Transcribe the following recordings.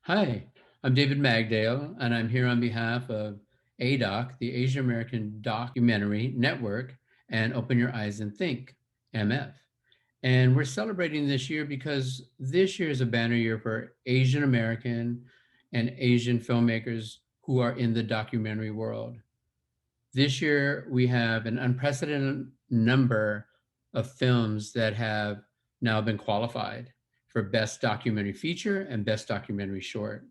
Hi, I'm David Magdale, and I'm here on behalf of ADOC, the Asian American Documentary Network, and Open Your Eyes and Think, MF. And we're celebrating this year because this year is a banner year for Asian American and Asian filmmakers who are in the documentary world. This year, we have an unprecedented number of films that have now been qualified for Best Documentary Feature and Best Documentary Short.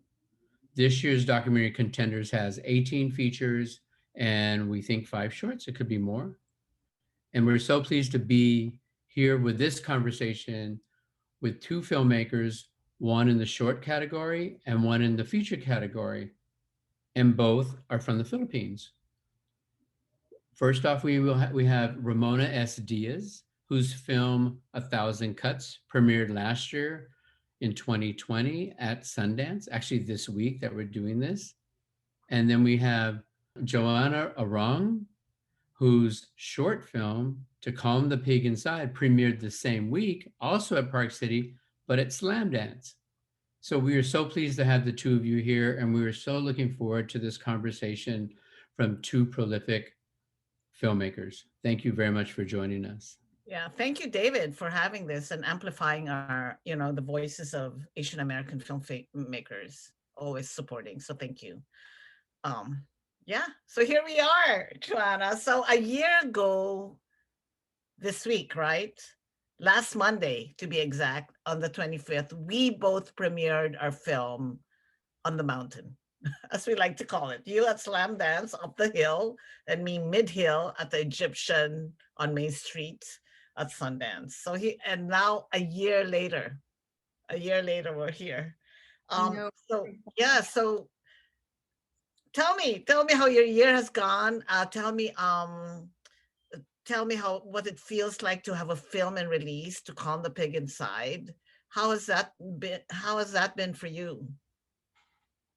This year's documentary contenders has 18 features and we think 5 shorts. It could be more. And we're so pleased to be here with this conversation with two filmmakers, one in the short category and one in the feature category, and both are from the Philippines. First off, we have Ramona S. Diaz, whose film A Thousand Cuts premiered last year in 2020 at Sundance, actually this week that we're doing this. And then we have Joanna Arong, whose short film, To Calm the Pig Inside, premiered the same week, also at Park City, but at Slamdance. So we are so pleased to have the two of you here, and we are so looking forward to this conversation from two prolific filmmakers. Thank you very much for joining us. Yeah, thank you, David, for having this and amplifying the voices of Asian American filmmakers, always supporting. So thank you. Um, yeah, so here we are, Joanna. So a year ago this week, right? Last Monday, to be exact, on the 25th, we both premiered our film On the Mountain, as we like to call it. You at Slamdance up the hill, and me mid hill at the Egyptian on Main Street at Sundance. And now a year later, we're here. I know. So yeah, so tell me how your year has gone. Tell me how what it feels like to have a film and release To Calm the Pig Inside. How has that been for you?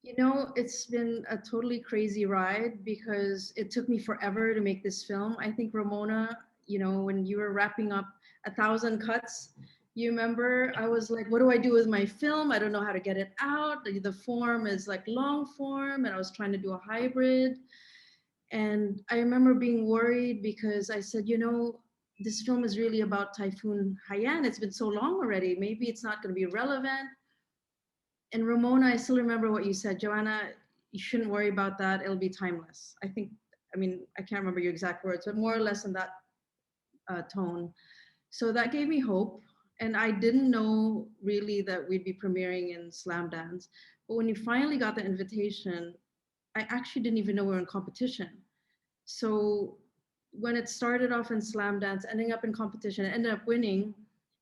You know, it's been a totally crazy ride because it took me forever to make this film. I think Ramona, when you were wrapping up A Thousand Cuts, you remember I was like, what do I do with my film? I don't know how to get it out. The form is like long form, and I was trying to do a hybrid. And I remember being worried because I said, this film is really about Typhoon Haiyan. It's been so long already. Maybe it's not going to be relevant. And Ramona, I still remember what you said. Joanna, you shouldn't worry about that. It'll be timeless. I can't remember your exact words, but more or less in that tone. So that gave me hope. And I didn't know really that we'd be premiering in Slamdance. But when you finally got the invitation, I actually didn't even know we were in competition. So when it started off in Slamdance, ending up in competition, ended up winning,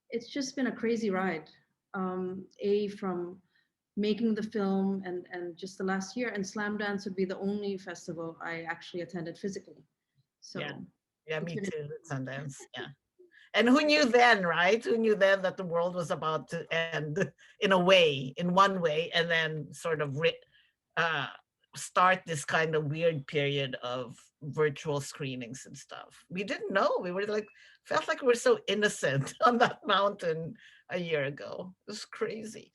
it's just been a crazy ride. From making the film and just the last year, and Slamdance would be the only festival I actually attended physically. Yeah. So Yeah, it's me been too. Sundance. Yeah. And who knew then, right? Who knew then that the world was about to end in one way, and then sort of uh, start this kind of weird period of virtual screenings and stuff. We didn't know. We were like, felt like we were so innocent on that mountain a year ago. It was crazy.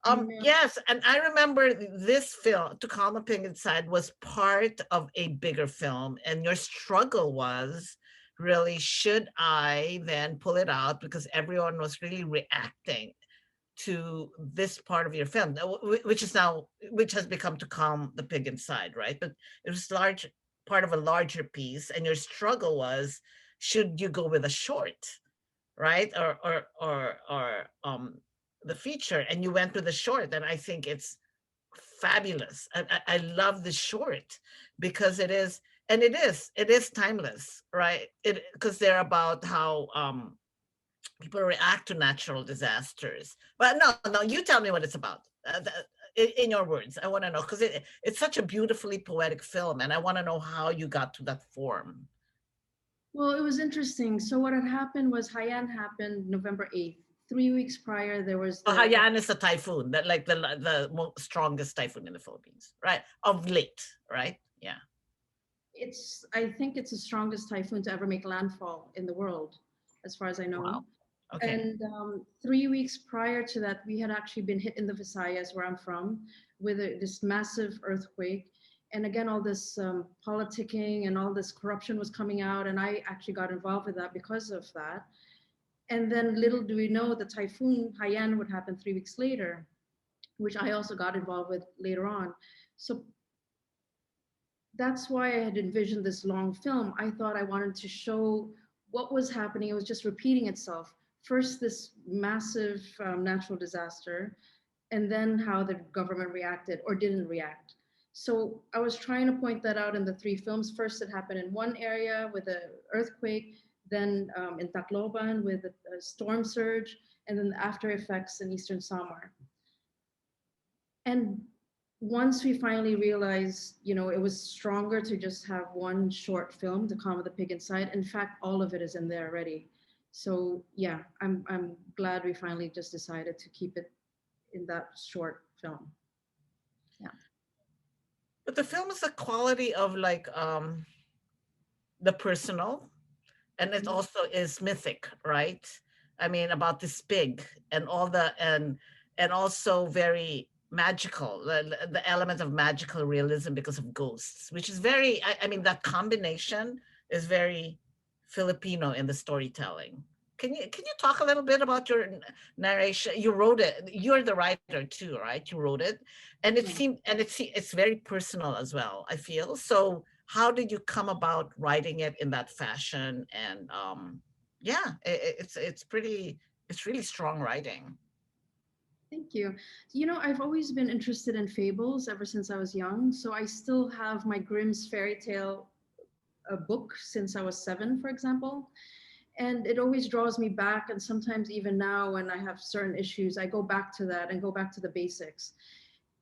I know. Yes, and I remember this film, To Calm the Pig Inside, was part of a bigger film, and your struggle was really, should I then pull it out because everyone was really reacting to this part of your film, which has become To Calm the Pig Inside, right? But it was large part of a larger piece, and your struggle was, should you go with a short, right, or the feature, and you went with the short, and I think it's fabulous. I love the short because it is timeless, right? It Because they're about how people react to natural disasters. But no, you tell me what it's about. In your words, I want to know, because it's such a beautifully poetic film, and I want to know how you got to that form. Well, it was interesting. So what had happened was Haiyan happened November 8th. 3 weeks prior, there was So the Haiyan is a typhoon, that like the strongest typhoon in the Philippines, right? Of late, right? Yeah. I think it's the strongest typhoon to ever make landfall in the world, as far as I know. Wow. Okay. And 3 weeks prior to that, we had actually been hit in the Visayas, where I'm from, with this massive earthquake. And again, all this politicking and all this corruption was coming out. And I actually got involved with that because of that. And then little do we know, the typhoon Haiyan would happen 3 weeks later, which I also got involved with later on. So that's why I had envisioned this long film. I thought I wanted to show what was happening. It was just repeating itself. First, this massive natural disaster, and then how the government reacted or didn't react. So I was trying to point that out in the three films. First, it happened in one area with an earthquake, then in Tacloban with a storm surge, and then the after effects in Eastern Samar. And once we finally realized, it was stronger to just have one short film, The Calm of the Pig Inside. In fact, all of it is in there already. So yeah, I'm glad we finally just decided to keep it in that short film. Yeah. But the film is the quality of like the personal, and it Mhm. also is mythic, right? I mean, about this pig and all the and also very magical, the element of magical realism because of ghosts, which is very, I mean, that combination is very Filipino in the storytelling. Can you talk a little bit about your narration? You wrote it. You're the writer too, right? You wrote it, and it Yeah. seemed, and it's very personal as well, I feel. So how did you come about writing it in that fashion? And yeah, it's really strong writing. Thank you. I've always been interested in fables ever since I was young. So I still have my Grimm's fairy tale book since I was 7, for example. And it always draws me back. And sometimes even now when I have certain issues, I go back to that and go back to the basics.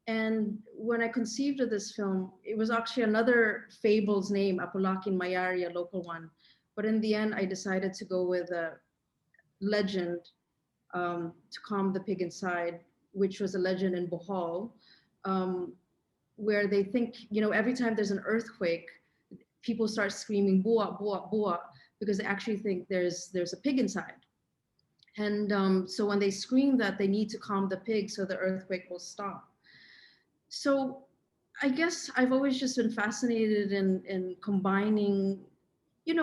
And when I conceived of this film, it was actually another fable's name, Apulakin Mayari, a local one. But in the end, I decided to go with a legend, To Calm the Pig Inside, which was a legend in Bohol, um, where they think, every time there's an earthquake, people start screaming "bua bua bua" because they actually think there's a pig inside. And so when they scream that, they need to calm the pig so the earthquake will stop. So I guess I've always just been fascinated in combining,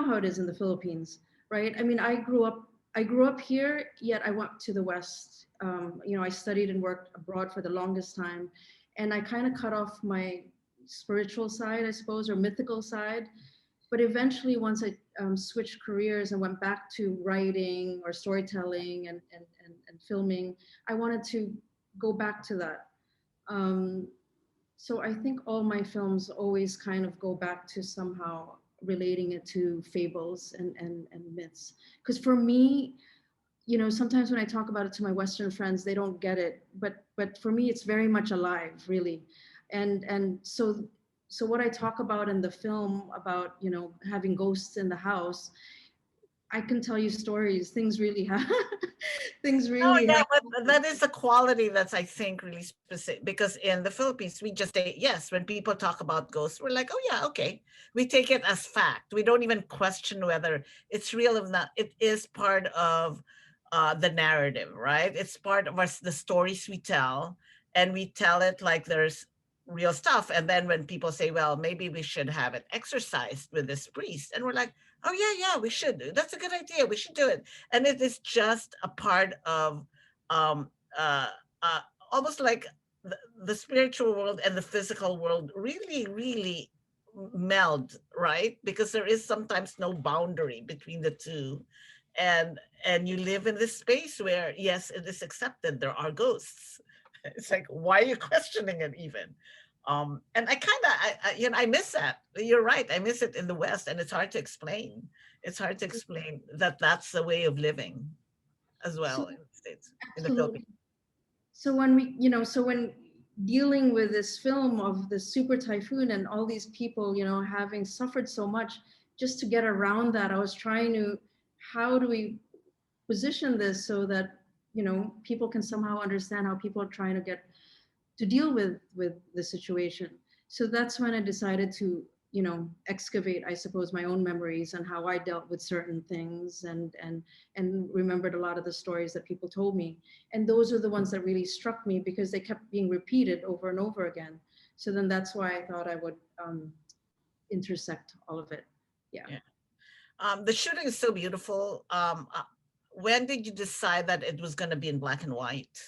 how it is in the Philippines, right? I mean, I grew up here, yet I went to the West. I studied and worked abroad for the longest time, and I kind of cut off my spiritual side, I suppose, or mythical side. But eventually, once I switched careers and went back to writing or storytelling and filming, I wanted to go back to that. Um, so I think all my films always kind of go back to somehow relating it to fables and myths. Because for me, sometimes when I talk about it to my Western friends, they don't get it. But for me, it's very much alive, really. And so what I talk about in the film about, having ghosts in the house, I can tell you stories. Things really have things Oh really yeah, have but happened. that is a quality that's, I think, really specific, because in the Philippines we just say yes. When people talk about ghosts, we're like, oh yeah, okay. We take it as fact. We don't even question whether it's real or not. It is part of the narrative, right? It's part of the stories we tell, and we tell it like there's real stuff. And then when people say, well, maybe we should have it exercised with this priest, and we're like, oh yeah, yeah, we should. That's a good idea. We should do it. And it is just a part of um uh, uh almost like the spiritual world and the physical world really meld, right? Because there is sometimes no boundary between the two. And you live in this space where, yes, it is accepted there are ghosts. It's like, why are you questioning it even? And I kind of, I miss that. You're right. I miss it in the West, and it's hard to explain. It's hard to explain that that's the way of living as So well in the States, in the Philippines. absolutely. So when dealing with this film of the super typhoon and all these people, having suffered so much, just to get around that, I was trying to, how do we position this so that, people can somehow understand how people are trying to get to deal with the situation. So that's when I decided to, excavate, I suppose, my own memories and how I dealt with certain things, and remembered a lot of the stories that people told me. And those are the ones that really struck me because they kept being repeated over and over again. So then that's why I thought I would intersect all of it. Yeah. Yeah. The shooting is so beautiful. When did you decide that it was going to be in black and white?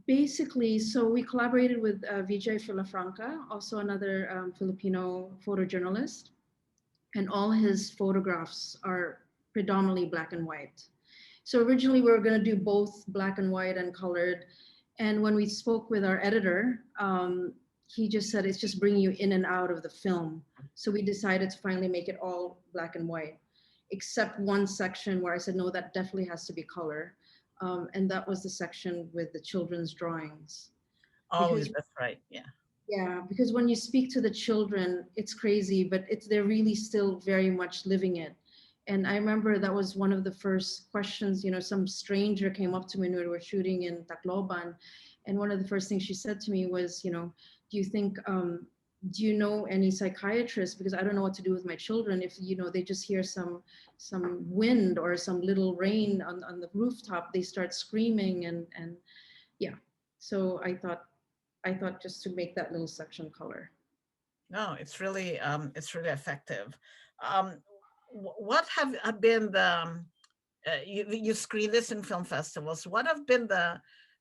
Basically, so we collaborated with Vijay Filafranca, also another Filipino photojournalist, and all his photographs are predominantly black and white. So originally we were going to do both black and white and colored. And when we spoke with our editor, he just said, it's just bringing you in and out of the film. So we decided to finally make it all black and white, except one section where I said, no, that definitely has to be color. And that was the section with the children's drawings. Oh, Because that's right. Yeah. yeah, because when you speak to the children, it's crazy, but they're really still very much living it. And I remember that was one of the first questions, some stranger came up to me when we were shooting in Tacloban. And one of the first things she said to me was, do you think, do you know any psychiatrists? Because I don't know what to do with my children if, they just hear some wind or some little rain on the rooftop, they start screaming and yeah. So I thought just to make that little section color. No, it's really effective. What have been the you screen this in film festivals? What have been the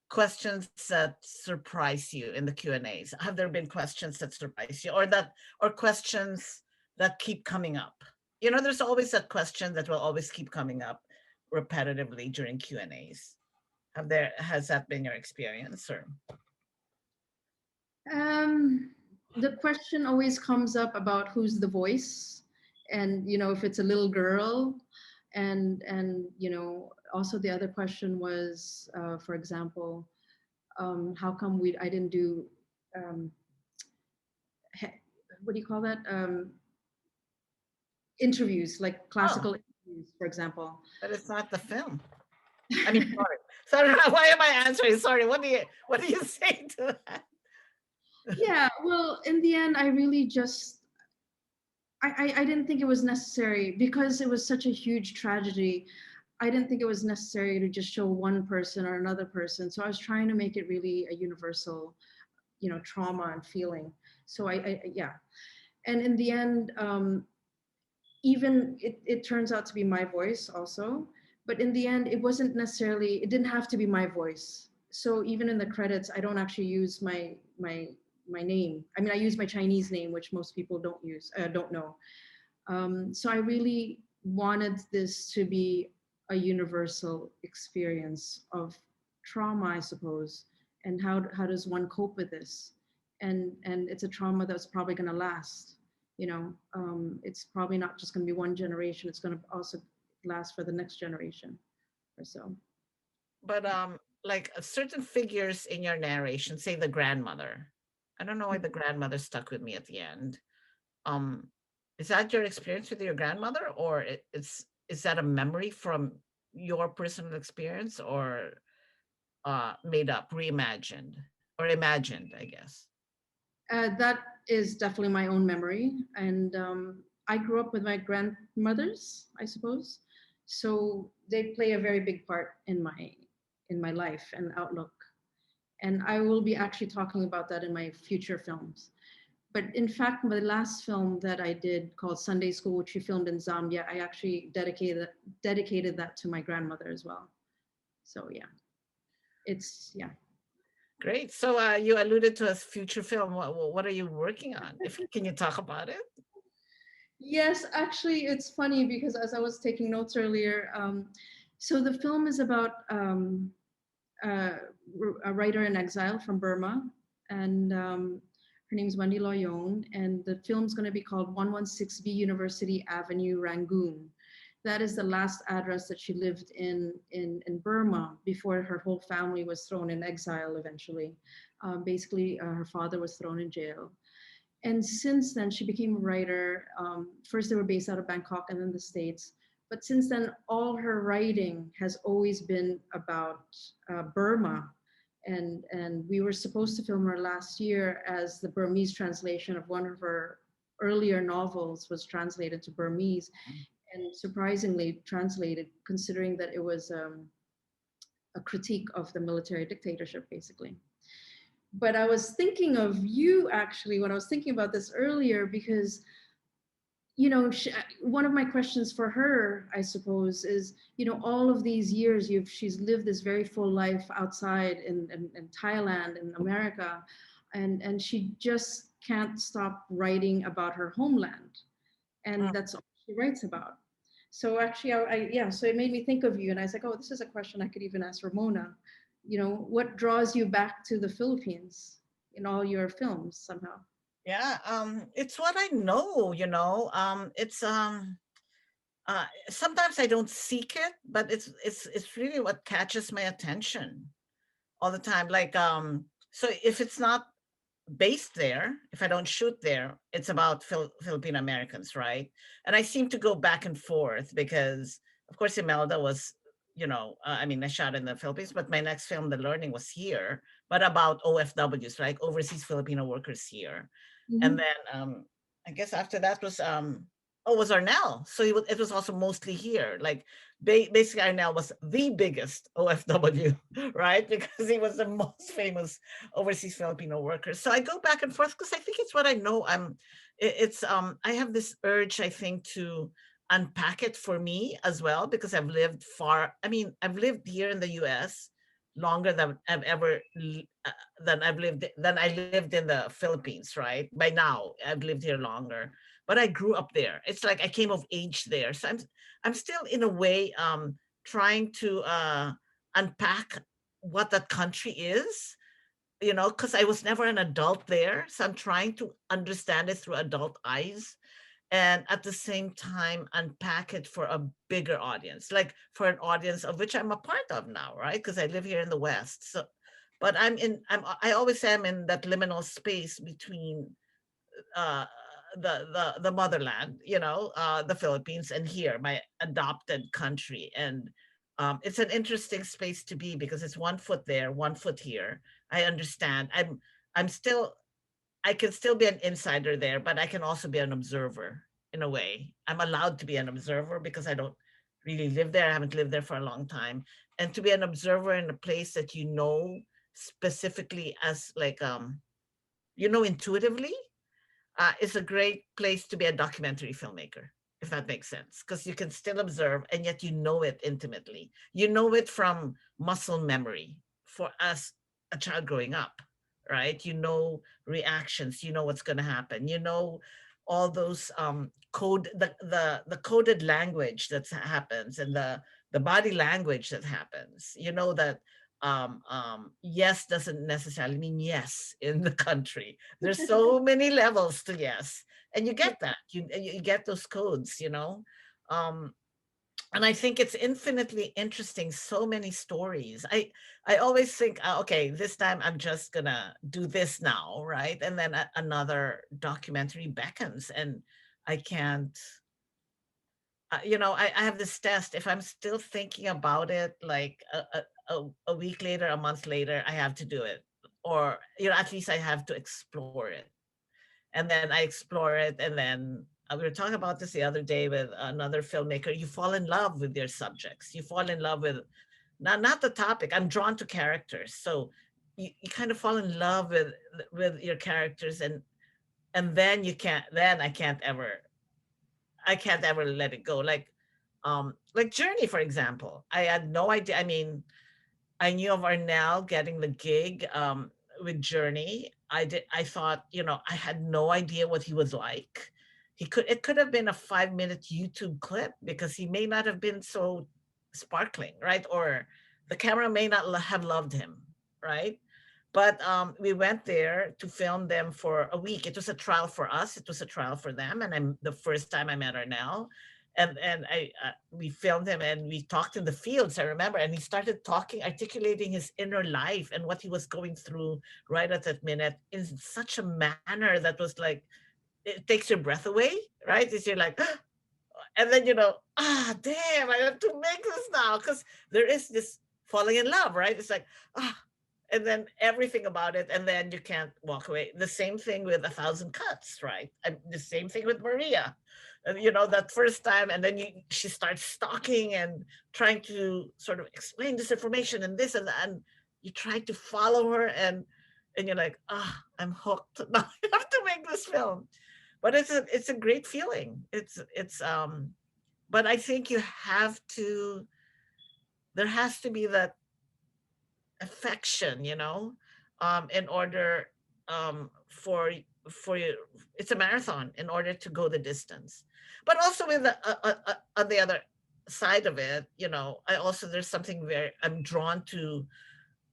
questions that surprise you in the Q&As? Have there been questions that surprise you, or questions that keep coming up? There's always a question that will always keep coming up repetitively during Q&As. Has that been your experience, or? The question always comes up about who's the voice, and if it's a little girl, and also the other question was, for example, how come I didn't do what do you call that, interviews, like classical interviews, for example. But it's not the film. I mean, sorry. Why am I answering? Sorry. What do you say to that? Yeah, well, in the end, I really just I didn't think it was necessary because it was such a huge tragedy. I didn't think it was necessary to just show one person or another person. So I was trying to make it really a universal, trauma and feeling. So yeah. And in the end, even it turns out to be my voice also. But in the end, it didn't have to be my voice. So even in the credits, I don't actually use my name. I mean, I use my Chinese name, which most people don't know. So I really wanted this to be a universal experience of trauma, I suppose, and how does one cope with this? And it's a trauma that's probably going to last. It's probably not just going to be one generation. It's going to also last for the next generation or so. But like certain figures in your narration, say the grandmother. I don't know why the grandmother stuck with me at the end. Is that your experience with your grandmother, or is that a memory from your personal experience, or made up, reimagined, or imagined, I guess? That is definitely my own memory, and I grew up with my grandmothers, I suppose, so they play a very big part in my life and outlook. And I will be actually talking about that in my future films. But in fact, my last film that I did called Sunday School, which we filmed in Zambia, I actually dedicated that to my grandmother as well. So yeah, yeah. Great. So you alluded to a future film. What are you working on? Can you talk about it? Yes, actually, it's funny because as I was taking notes earlier, so the film is about a writer in exile from Burma, and her name is Wendy Loyon, and the film's going to be called 116B University Avenue, Rangoon. That is the last address that she lived in Burma before her whole family was thrown in exile eventually. Basically, her father was thrown in jail. And since then, she became a writer. First, they were based out of Bangkok and then the States. But since then, all her writing has always been about Burma and we were supposed to film her last year as the Burmese translation of one of her earlier novels was translated to Burmese, and surprisingly translated, considering that it was a critique of the military dictatorship, basically. But I was thinking of you actually when I was thinking about this earlier, because one of my questions for her, I suppose, is, all of these years she's lived this very full life outside in Thailand and America, and she just can't stop writing about her homeland, and that's all she writes about. So actually, so it made me think of you, and I was like, oh, this is a question I could even ask Ramona. What draws you back to the Philippines in all your films somehow? Yeah, it's what I know, it's sometimes I don't seek it, but it's really what catches my attention all the time. Like, so if it's not based there, if I don't shoot there, it's about Filipino Americans, right? And I seem to go back and forth because, of course, Imelda was, I mean, I shot in the Philippines, but my next film, The Learning, was here, but about OFWs, like overseas Filipino workers here. And then I guess after that was was Arnell. So it was also mostly here. Like basically Arnell was the biggest OFW, right? Because he was the most famous overseas Filipino worker. So I go back and forth because I think it's what I know. I have this urge, I think, to unpack it for me as well, because I've lived I've lived here in the US longer than than I lived in the Philippines, right? By now, I've lived here longer, but I grew up there. It's like I came of age there, so I'm still in a way trying to unpack what that country is, because I was never an adult there, so I'm trying to understand it through adult eyes, and at the same time unpack it for a bigger audience, like for an audience of which I'm a part of now, right? Because I live here in the West. So but I always say I'm in that liminal space between uh the motherland, the Philippines, and here, my adopted country. And it's an interesting space to be, because it's 1 foot there, 1 foot here. I understand. I'm still, I can still be an insider there, but I can also be an observer in a way. I'm allowed to be an observer because I don't really live there. I haven't lived there for a long time. And to be an observer in a place that specifically as like intuitively, is a great place to be a documentary filmmaker, if that makes sense, because you can still observe and yet you know it intimately. You know it from muscle memory for us, a child growing up, right? You know reactions, you know what's going to happen, all those code the coded language that happens, and the body language that happens, that yes doesn't necessarily mean yes in the country. There's so many levels to yes, and you get that. You get those codes, um and I think it's infinitely interesting. So many stories. I always think, okay, this time I'm just gonna do this now, right? And then another documentary beckons, and I can't. I have this test. If I'm still thinking about it, like a week later, a month later, I have to do it, or at least I have to explore it. And then I explore it, and then we were talking about this the other day with another filmmaker. You fall in love with your subjects. You fall in love with not the topic. I'm drawn to characters, so you kind of fall in love with your characters, and then you can't. Then I can't ever let it go. Like Journey, for example. I had no idea. I mean, I knew of Arnell getting the gig with Journey. I thought, I had no idea what he was like. It could have been a 5-minute YouTube clip, because he may not have been so sparkling, right? Or the camera may not have loved him, right? But we went there to film them for a week. It was a trial for us. It was a trial for them. And I'm the first time I met Arnell, and we filmed him, and we talked in the fields, I remember, and he started talking, articulating his inner life and what he was going through right at that minute, in such a manner that was like, it takes your breath away, right? It's you're like, and then damn, I have to make this now, because there is this falling in love, right? It's like, and then everything about it, and then you can't walk away. The same thing with A Thousand Cuts, right? And the same thing with Maria. You know, that first time, and then she starts stalking and trying to sort of explain this information and this and that, and you try to follow her, and you're like, ah, I'm hooked. Now I have to make this film. But it's a great feeling. But I think you have to, there has to be that affection, in order, for you. It's a marathon in order to go the distance. But also with on the other side of it, I also, there's something very, I'm drawn to,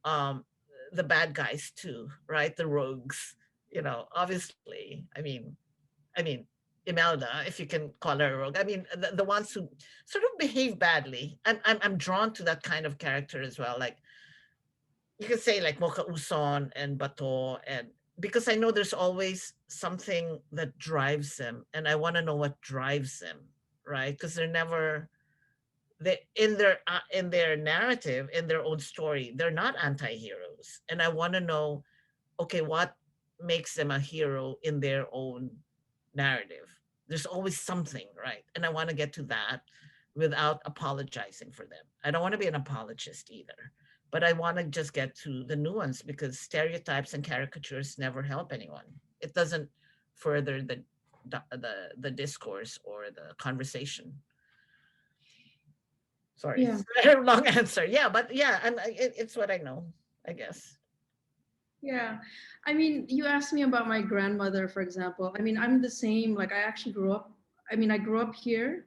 um the bad guys too, right? The rogues, obviously. I mean, Imelda, if you can call her a rogue. I mean, the ones who sort of behave badly. I'm drawn to that kind of character as well. Like, you could say like Mocha Uson and Bato, and because I know there's always something that drives them, and I want to know what drives them, right? Because they're never, they, in their narrative, in their own story, they're not anti-heroes, and I want to know, okay, what makes them a hero in their own narrative. There's always something, right? And I want to get to that without apologizing for them. I don't want to be an apologist either, but I want to just get to the nuance, because stereotypes and caricatures never help anyone. It doesn't further the discourse or the conversation. Sorry, Yeah. it's a very long answer. Yeah, but yeah, it's what I know, I guess. Yeah. I mean, you asked me about my grandmother, for example. I mean, I'm the same. Like, I actually grew up, I mean, I grew up here,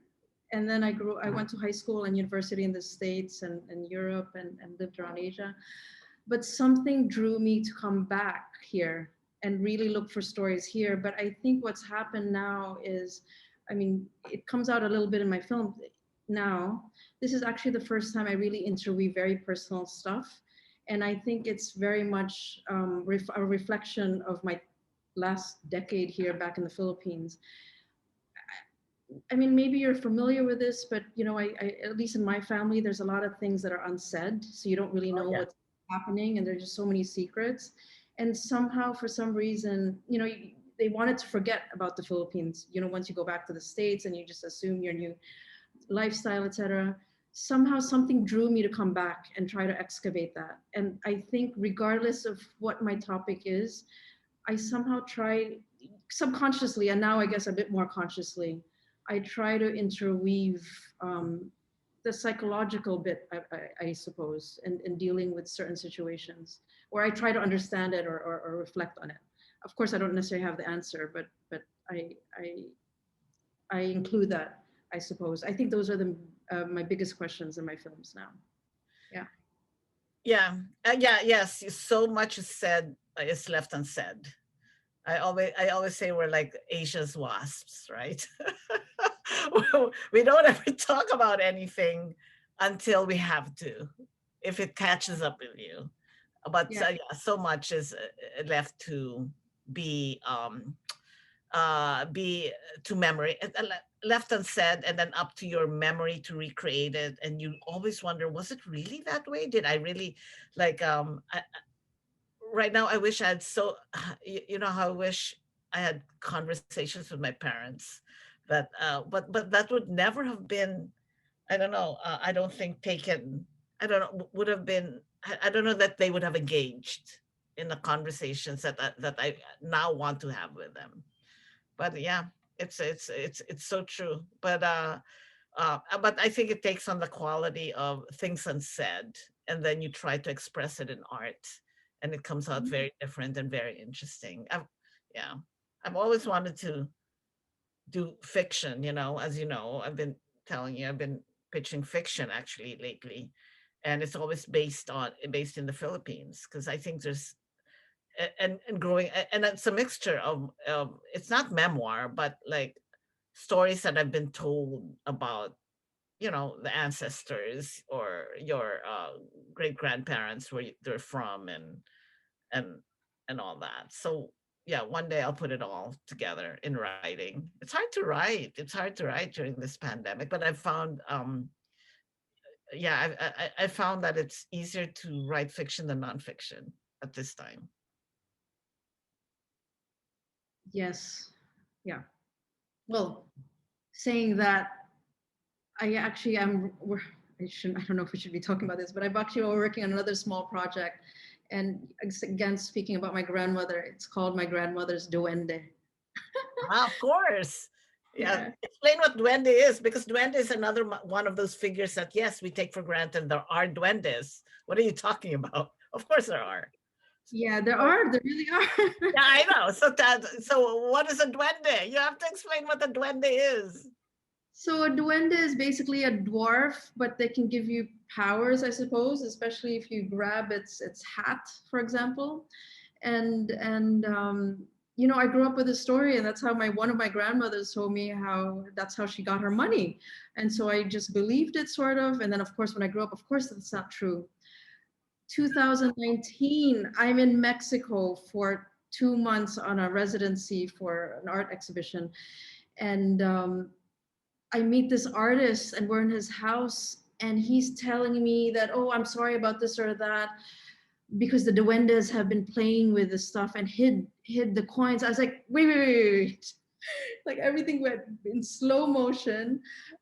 and then I went to high school and university in the States and Europe, and lived around Asia. But something drew me to come back here and really look for stories here. But I think what's happened now is, I mean, it comes out a little bit in my film now. This is actually the first time I really interweave very personal stuff. And I think it's very much a reflection of my last decade here back in the Philippines. I mean, maybe you're familiar with this, but at least in my family, there's a lot of things that are unsaid, so you don't really Oh know yeah. what's happening, and there's just so many secrets. And somehow, for some reason, they wanted to forget about the Philippines. Once you go back to the States and you just assume your new lifestyle, etc. Somehow, something drew me to come back and try to excavate that. And I think, regardless of what my topic is, I somehow try subconsciously, and now I guess a bit more consciously, I try to interweave the psychological bit, I suppose, in dealing with certain situations, or I try to understand it, or reflect on it. Of course, I don't necessarily have the answer, but I include that, I suppose. I think those are the my biggest questions in my films now. Yeah. Yeah. Yeah. Yes. So much is said, is left unsaid. I always say we're like Asia's wasps, right? We don't ever talk about anything until we have to, if it catches up with you. But Yeah. yeah, so much is left to be be to memory, left unsaid, and then up to your memory to recreate it. And you always wonder, was it really that way? Did I really, like, right now I wish I had, so you know how I wish I had conversations with my parents, that but that would never have been, I don't know, I don't think taken, I don't know, would have been, I don't know that they would have engaged in the conversations that I now want to have with them. But yeah, it's so true. But I think it takes on the quality of things unsaid, and then you try to express it in art, and it comes out very different and very interesting. Yeah, I've always wanted to do fiction. As you know, I've been telling you, I've been pitching fiction actually lately, and it's always based in the Philippines, because I think there's, and growing, and it's a mixture of, it's not memoir, but like stories that I've been told about, the ancestors, or your great grandparents, where they're from, and and all that. So yeah, one day I'll put it all together in writing. It's hard to write. It's hard to write during this pandemic, but I've found, yeah, I found that it's easier to write fiction than nonfiction. at this time? Yes. Yeah. Well, saying that, I actually am. I shouldn't. I don't know if we should be talking about this, but I'm actually working on another small project, and again, speaking about my grandmother, it's called My Grandmother's Duende. Ah, of course. Yeah. Yeah. Explain what duende is, because duende is another one of those figures that, yes, we take for granted. There are duendes. What are you talking about? Of course there are. Yeah, there So, are. There really are. yeah, I know. So what is a duende? You have to explain what a duende is. So a duende is basically a dwarf, but they can give you powers, I suppose, especially if you grab its hat, for example. And you know, I grew up with a story, and that's how my one of my grandmothers told me how that's how she got her money. And so I just believed it sort of. And then of course when I grew up, of course that's not true. 2019, I'm in Mexico for 2 months on a residency for an art exhibition. And I meet this artist and we're in his house and he's telling me that, oh, I'm sorry about this or that because the duendes have been playing with the stuff and hid the coins. I was like, wait. Like everything went in slow motion.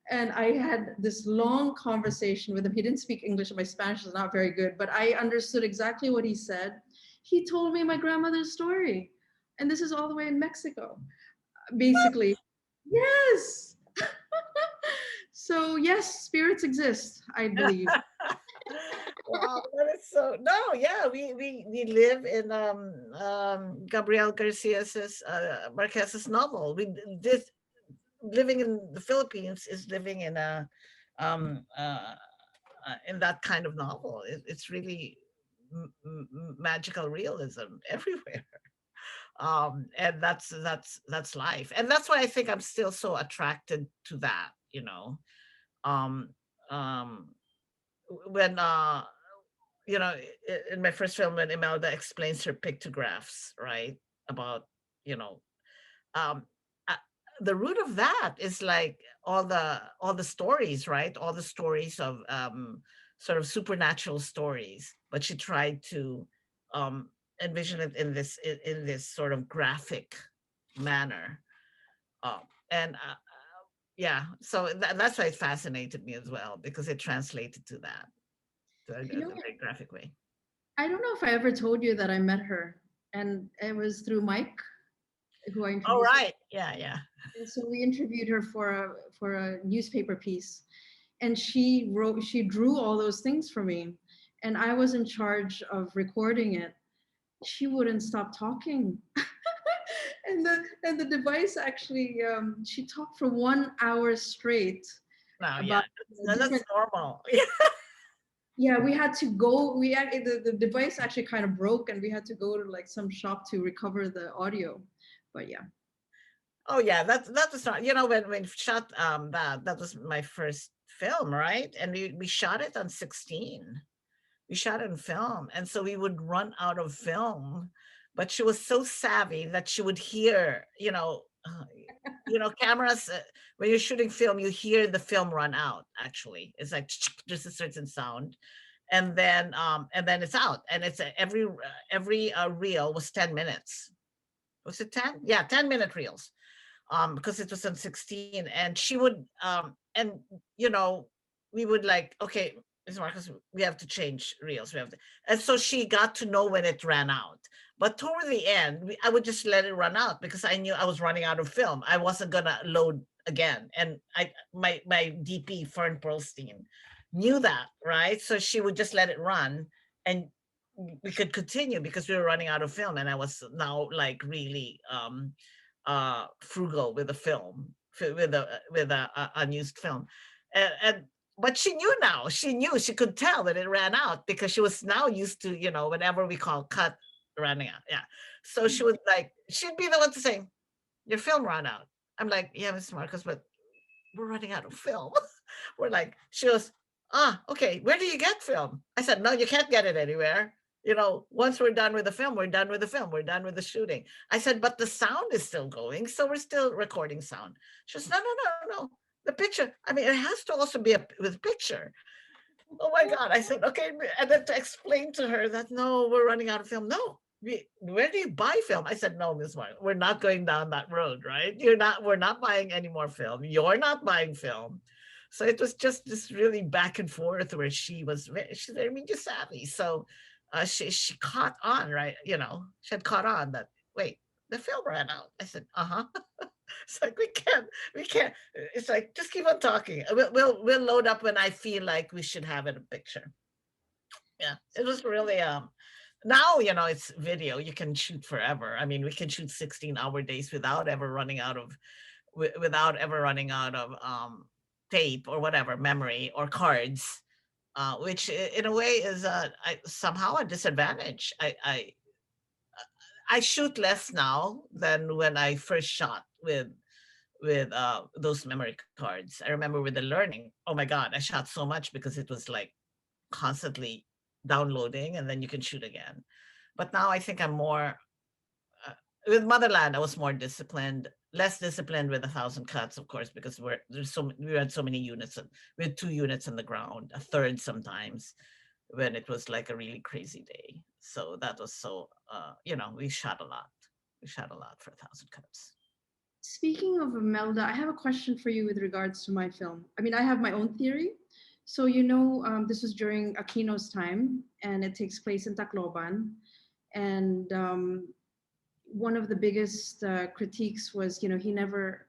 And I had this long conversation with him. He didn't speak English and my Spanish is not very good, but I understood exactly what he said. He told me my grandmother's story. And this is all the way in Mexico, basically. Yes. So yes, spirits exist, I believe. Wow, that is so no, yeah, we live in Gabriel Garcia's Marquez's novel. We this living in the Philippines is living um uh, in that kind of novel. It's really magical realism everywhere. And that's life, and that's why I think I'm still so attracted to that, you know. um um when you know, in my first film, when Imelda explains her pictographs, right, about, you know, um uh, the root of that is like all the stories, right, all the stories of sort of supernatural stories, but she tried to um envision it in this sort of graphic manner. And yeah, so that's why it fascinated me as well, because it translated to that, to You know, a very graphic way. I don't know if I ever told you that I met her, and it was through Mike, who I Oh, introduced her. right. Yeah, yeah. And so we interviewed her for a newspaper piece, and she drew all those things for me, and I was in charge of recording it. She wouldn't stop talking. And the device actually she talked for 1 hour straight No, yeah, about that's different. normal. Yeah, we had to go. The device actually kind of broke, and we had to go to like some shop to recover the audio. But yeah, Oh, yeah, that was not, you know, when we shot that was my first film, right? And we shot it on 16. We shot it in film, and so we would run out of film, but she was so savvy that she would hear, you know, cameras, when you're shooting film, you hear the film run out. Actually, it's like there's a certain sound, and then it's out, and it's every reel was 10 minutes. Was it 10? Yeah, 10-minute reels, because it was on 16. And she would and you know, we would like, okay, Ms. Marcus, we have to change reels, we have to. And so she got to know when it ran out. But toward the end, I would just let it run out, because I knew I was running out of film. I wasn't gonna load again. And my DP, Fern Pearlstein, knew that, right? So she would just let it run, and we could continue because we were running out of film. And I was now like really frugal with the film, with a unused film. And but she knew, now she knew, she could tell that it ran out, because she was now used to, you know, whenever we call cut, running out. Yeah. So she would like, she'd be the one to say, your film ran out. I'm like, yeah, Mr. Marcus, but we're running out of film. We're like, she goes, ah, okay, where do you get film? I said, no, you can't get it anywhere. You know, once we're done with the film, we're done with the film, we're done with the shooting. I said, but the sound is still going, so we're still recording sound. She says, no, no, no, no. The picture, I mean, it has to also be with picture. Oh my God. I said, okay. And then to explain to her that, no, we're running out of film. No, where do you buy film? I said, no, Miss Martin, we're not going down that road, right? We're not buying any more film. You're not buying film. So it was just this really back and forth where she's very media savvy. So she caught on, right? She had caught on that, wait, the film ran out. I said, uh-huh. It's like we can't. It's like just keep on talking. We'll load up when I feel like we should have it a picture. Yeah, it was really now it's video. You can shoot forever. I mean, we can shoot 16-hour days without ever running out of tape or whatever, memory or cards, which in a way is somehow a disadvantage. I shoot less now than when I first shot with those memory cards. I remember with the learning, oh my God, I shot so much because it was like constantly downloading and then you can shoot again. But now I think I'm more with Motherland. I was more disciplined, less disciplined with 1,000 cuts, of course, because we had so many units. We had 2 units on the ground, a third sometimes when it was like a really crazy day. So that was we shot a lot. We shot a lot for 1,000 cuts. Speaking of Imelda, I have a question for you with regards to my film. I mean, I have my own theory. So, this was during Aquino's time, and it takes place in Tacloban. And one of the biggest critiques was, he never,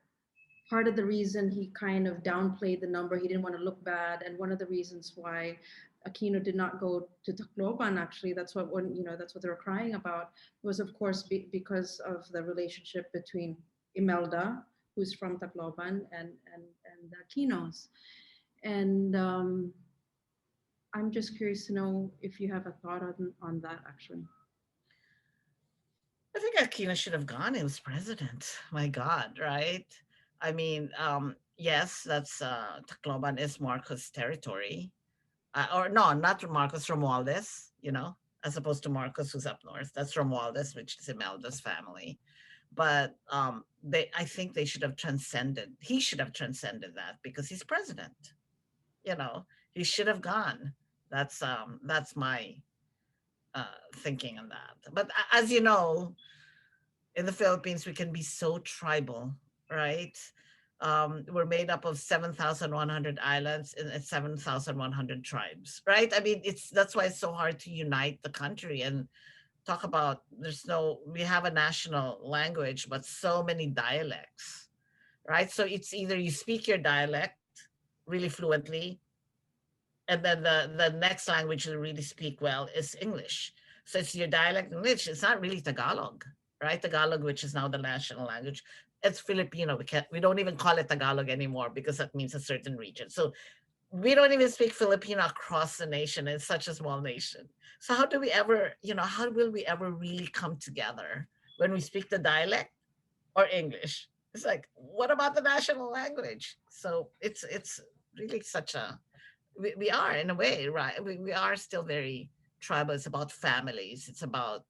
part of the reason he kind of downplayed the number, he didn't want to look bad. And one of the reasons why Aquino did not go to Tacloban, actually, that's what they were crying about, was of course because of the relationship between Imelda, who's from Tacloban, and the Aquinos. And I'm just curious to know if you have a thought on that, actually. I think Aquino should have gone. He was president. My God, right? I mean, yes, that's Tacloban is Marcos territory. Or no, not Marcos, Romualdez, as opposed to Marcos, who's up north. That's Romualdez, which is Imelda's family. But I think they should have transcended. He should have transcended that because he's president. He should have gone. That's my thinking on that. But as you know, in the Philippines, we can be so tribal, right? We're made up of 7,100 islands and 7,100 tribes, right? I mean, that's why it's so hard to unite the country and talk about we have a national language, but so many dialects, right? So it's either you speak your dialect really fluently, and then the next language you really speak well is English. So it's your dialect English. It's not really Tagalog, right? Tagalog, which is now the national language. It's Filipino. We don't even call it Tagalog anymore because that means a certain region. So we don't even speak Filipino across the nation. It's such a small nation. So how will we ever really come together when we speak the dialect or English? It's like, what about the national language? So it's really such a, we are in a way, right? We are still very tribal. It's about families. It's about,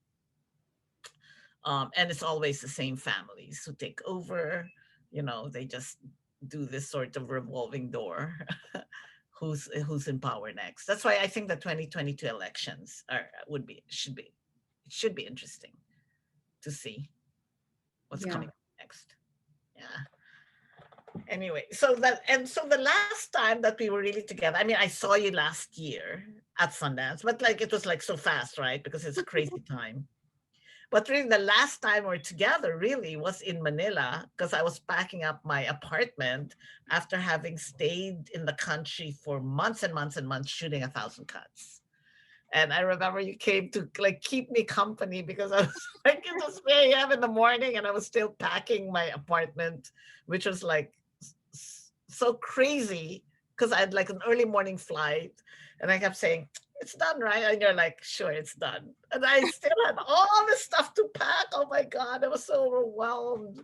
and it's always the same families who take over. They just do this sort of revolving door. Who's in power next? That's why I think the 2022 elections should be interesting to see what's coming next. Yeah. Anyway, so the last time that we were really together, I mean, I saw you last year at Sundance, but like it was like so fast, right? Because it's a crazy time. But really, the last time we're together really was in Manila because I was packing up my apartment after having stayed in the country for months and months and months shooting 1,000 cuts. And I remember you came to like keep me company because I was like, it was 3 a.m. in the morning and I was still packing my apartment, which was like so crazy because I had like an early morning flight. And I kept saying, it's done, right? And you're like, sure, it's done. And I still had all this stuff to pack. Oh my God, I was so overwhelmed.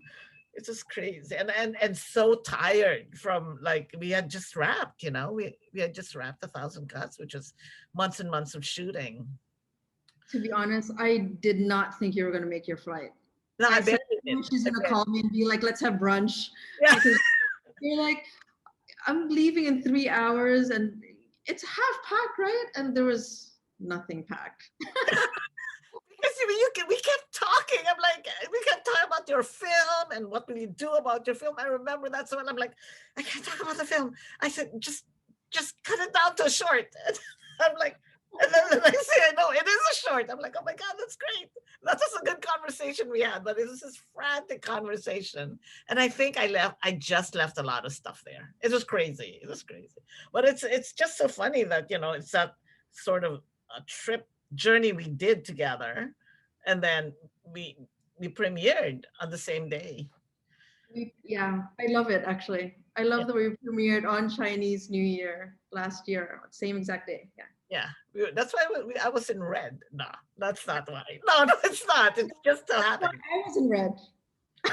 It's just crazy. And so tired from like, we had just wrapped, we had just wrapped 1,000 cuts, which was months and months of shooting. To be honest, I did not think you were going to make your flight. No, I barely did. She's going to call me and be like, let's have brunch. Yeah. Because you're like, I'm leaving in 3 hours and it's half packed, right? And there was nothing packed. Because we kept talking. I'm like, we kept talking about your film and what will you do about your film. I remember that. So I'm like, I can't talk about the film. I said, just cut it down to a short. I'm like, and then the next thing I know, it is a short. I'm like, oh my God, that's great. That was a good conversation we had, but it was this frantic conversation. And I think I just left a lot of stuff there. It was crazy. It was crazy. But it's just so funny that, it's that sort of a trip journey we did together. And then we premiered on the same day. Yeah, I love it actually. I love that we premiered on Chinese New Year last year, same exact day. Yeah. Yeah, that's why I was in red. No, that's not why. No, it's not. It's just so happened. I was in red. Yeah,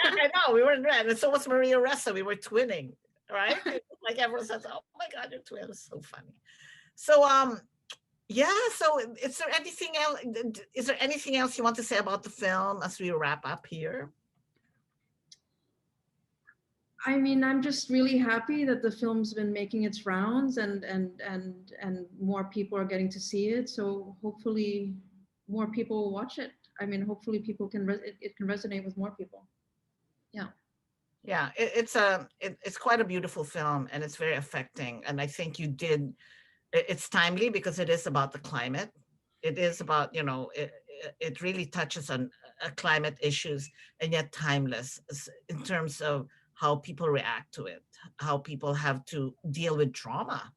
I know. We were in red. And so was Maria Ressa. We were twinning, right? Like everyone says, oh my God, you're twins. So funny. So, yeah. So is there anything else? Is there anything else you want to say about the film as we wrap up here? I mean, I'm just really happy that the film's been making its rounds and more people are getting to see it. So hopefully more people will watch it. I mean, hopefully people can it can resonate with more people. Yeah. Yeah, it's quite a beautiful film and it's very affecting. And I think you did. It's timely because it is about the climate. It is about, it really touches on climate issues and yet timeless in terms of how people react to it, how people have to deal with trauma,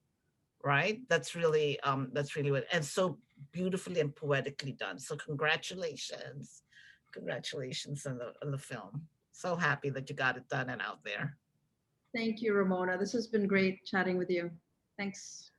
right? That's really what, and so beautifully and poetically done. So congratulations on the film. So happy that you got it done and out there. Thank you, Ramona. This has been great chatting with you. Thanks.